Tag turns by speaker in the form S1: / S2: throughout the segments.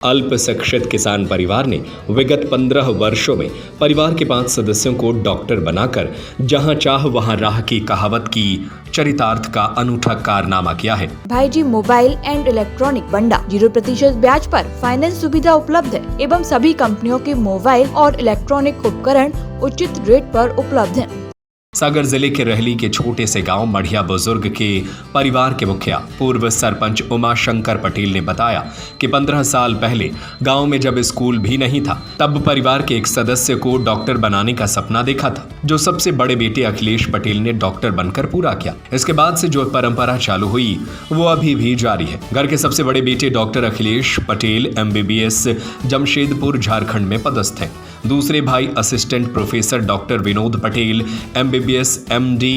S1: अल्प शिक्षित किसान परिवार ने विगत 15 वर्षों में परिवार के 5 सदस्यों को डॉक्टर बनाकर जहां चाह वहां राह की कहावत की चरितार्थ का अनूठा कारनामा किया है।
S2: भाईजी मोबाइल एंड इलेक्ट्रॉनिक बंडा 0% ब्याज पर फाइनेंस सुविधा उपलब्ध है एवं सभी कंपनियों के मोबाइल और इलेक्ट्रॉनिक उपकरण उचित रेट पर उपलब्ध हैं।
S1: सागर जिले के रहली के छोटे से गांव मढ़िया बुजुर्ग के परिवार के मुखिया पूर्व सरपंच उमा शंकर पटेल ने बताया कि 15 साल पहले गांव में जब स्कूल भी नहीं था तब परिवार के एक सदस्य को डॉक्टर बनाने का सपना देखा था, जो सबसे बड़े बेटे अखिलेश पटेल ने डॉक्टर बनकर पूरा किया। इसके बाद से जो परंपरा चालू हुई वो अभी भी जारी है। घर के सबसे बड़े बेटे डॉक्टर अखिलेश पटेल MBBS जमशेदपुर झारखंड में पदस्थ हैं। दूसरे भाई assistant professor doctor Vinod Patel MBBS MD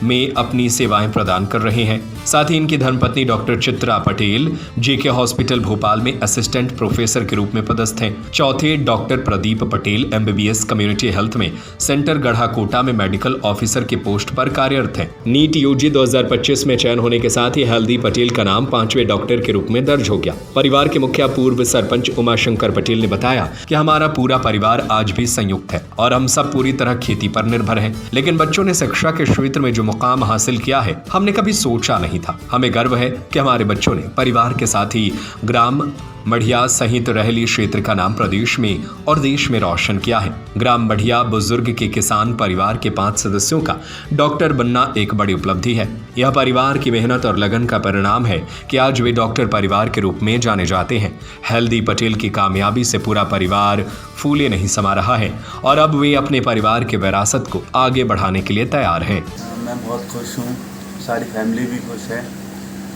S1: में अपनी सेवाएं प्रदान कर रहे हैं। साथ ही इनकी धर्मपत्नी doctor Chitra Patel JK hospital Bhopal में असिस्टेंट प्रोफेसर के रूप में पदस्थ हैं। चौथे doctor Pradeep Patel MBBS community health में सेंटर गढ़ाकोटा में मेडिकल ऑफिसर के पोस्ट पर कार्यरत हैं। नीट UG 2025 में चयन होने के साथ ही हेल्दी पटेल का नाम 5वें डॉक्टर के रूप में दर्ज हो गया। परिवार के मुखिया पूर्व सरपंच उमा शंकर पटेल ने बताया कि हमारा पूरा परिवार आज भी संयुक्त है और हम सब पूरी तरह खेती पर निर्भर हैं, लेकिन बच्चों ने शिक्षा के क्षेत्र में जो मुकाम हासिल किया है हमने कभी सोचा नहीं था। हमें गर्व है कि हमारे बच्चों ने परिवार के साथ ही ग्राम मढ़िया सहित रहली क्षेत्र का नाम प्रदेश में और देश में रोशन किया है। ग्राम मढ़िया बुजुर्ग के किसान परिवार के 5 सदस्यों का डॉक्टर बनना एक बड़ी उपलब्धि है। यह परिवार की मेहनत और लगन का परिणाम है कि आज वे डॉक्टर परिवार के रूप में जाने जाते हैं। हेल्दी पटेल की कामयाबी से पूरा परिवार फूले नहीं समा रहा है और अब वे अपने परिवार के विरासत को आगे बढ़ाने के लिए तैयार हैं।
S3: मैं बहुत खुश हूँ, सारी फैमिली भी खुश है।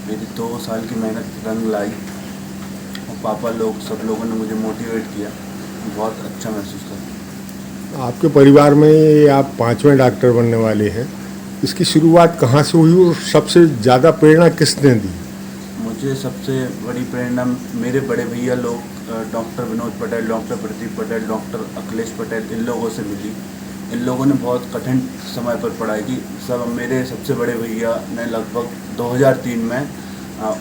S3: मेरी 2 साल की मेहनत रंग लाई और पापा लोग सब लोगों ने मुझे मोटिवेट किया। बहुत अच्छा महसूस कर।
S4: आपके परिवार में आप 5वें डॉक्टर बनने वाले हैं, इसकी शुरुआत कहाँ से हुई और सबसे ज़्यादा प्रेरणा किसने दी?
S3: मुझे सबसे बड़ी प्रेरणा मेरे बड़े भैया लोग doctor Vinod Patel, doctor Pradeep Patel, doctor Akhilesh Patel, इन लोगों से मिली। इन लोगों ने बहुत कठिन समय पर पढ़ाई की। मेरे सबसे बड़े भैया ने लगभग 2003 में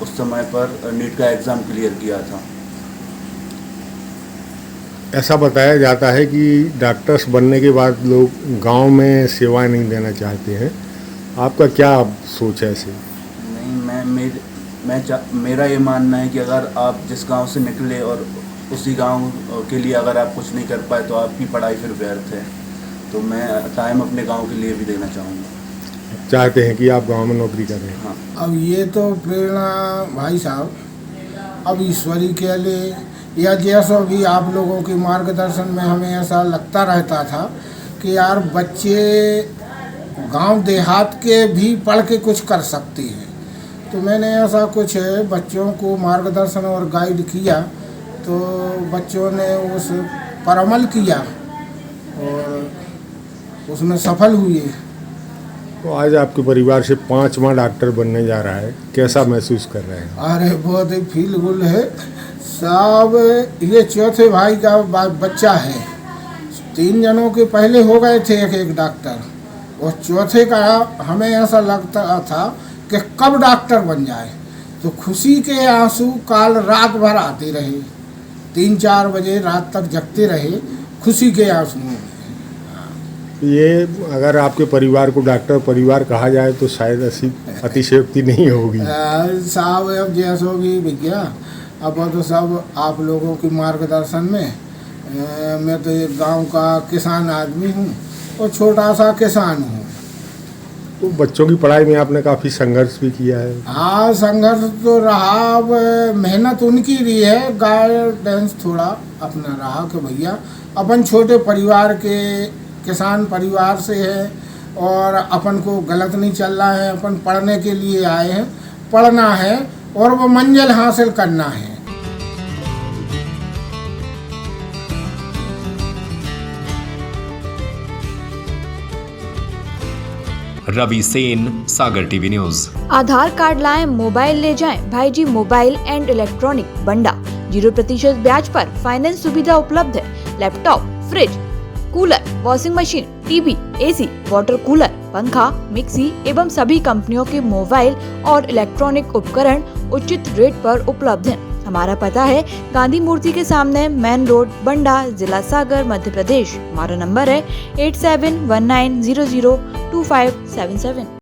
S3: उस समय पर नीट का एग्ज़ाम क्लियर किया था।
S4: ऐसा बताया जाता है कि डॉक्टर्स बनने के बाद लोग गांव में सेवाएं नहीं देना चाहते हैं, आपका क्या सोच है ऐसे?
S3: नहीं, मेरा ये मानना है कि अगर आप जिस गांव से निकले और उसी गांव के लिए अगर आप कुछ नहीं कर पाए तो आपकी पढ़ाई फिर व्यर्थ है। तो मैं टाइम अपने गांव के लिए भी देना चाहूँगा।
S4: चाहते हैं कि आप गांव में नौकरी करें?
S3: हाँ।
S5: अब ये तो प्रेरणा भाई साहब अब ईश्वरी के लिए या जैसा भी आप लोगों के मार्गदर्शन में हमें ऐसा लगता रहता था कि यार बच्चे गांव देहात के भी पढ़ के कुछ कर सकते हैं। तो मैंने ऐसा कुछ बच्चों को मार्गदर्शन और गाइड किया, तो बच्चों ने उस पर अमल किया और उसमें सफल हुए।
S4: तो आज आपके परिवार से 5वां डॉक्टर बनने जा रहा है, कैसा महसूस कर रहे हैं?
S5: अरे बहुत ही फील गुड है साहब। ये चौथे भाई का बच्चा है। 3 जनों के पहले हो गए थे एक डॉक्टर, और चौथे का हमें ऐसा लगता था कि कब डॉक्टर बन जाए। तो खुशी के आंसू काल रात भर आते रहे, 3-4 बजे रात तक जगते रहे खुशी के आंसू।
S4: ये अगर आपके परिवार को डॉक्टर परिवार कहा जाए तो शायद ऐसी अतिशयोक्ति नहीं होगी
S5: साहब। अब जैसो भी भैया, अब तो सब आप लोगों के मार्गदर्शन में मैं तो एक गांव का किसान आदमी हूँ और छोटा सा किसान हूँ।
S4: तो बच्चों की पढ़ाई में आपने काफ़ी संघर्ष भी किया है?
S5: हाँ, संघर्ष तो रहा। अब मेहनत उनकी रही है, गाइडेंस थोड़ा अपना रहा कि भैया अपन छोटे परिवार के किसान परिवार से है और अपन को गलत नहीं चल रहा है। अपन पढ़ने के लिए आए हैं, पढ़ना है और वो मंजिल हासिल करना है।
S1: रवि सेन, सागर टीवी न्यूज।
S2: आधार कार्ड लाएं, मोबाइल ले जाएं। भाईजी मोबाइल एंड इलेक्ट्रॉनिक बंडा 0% ब्याज पर फाइनेंस सुविधा उपलब्ध है। Laptop, fridge, cooler, washing machine, TV, AC, water cooler, पंखा, मिक्सी एवं सभी कंपनियों के मोबाइल और इलेक्ट्रॉनिक उपकरण उचित रेट पर उपलब्ध हैं। हमारा पता है गांधी मूर्ति के सामने, मेन रोड, बंडा, जिला सागर, मध्य प्रदेश। हमारा नंबर है 8719002577।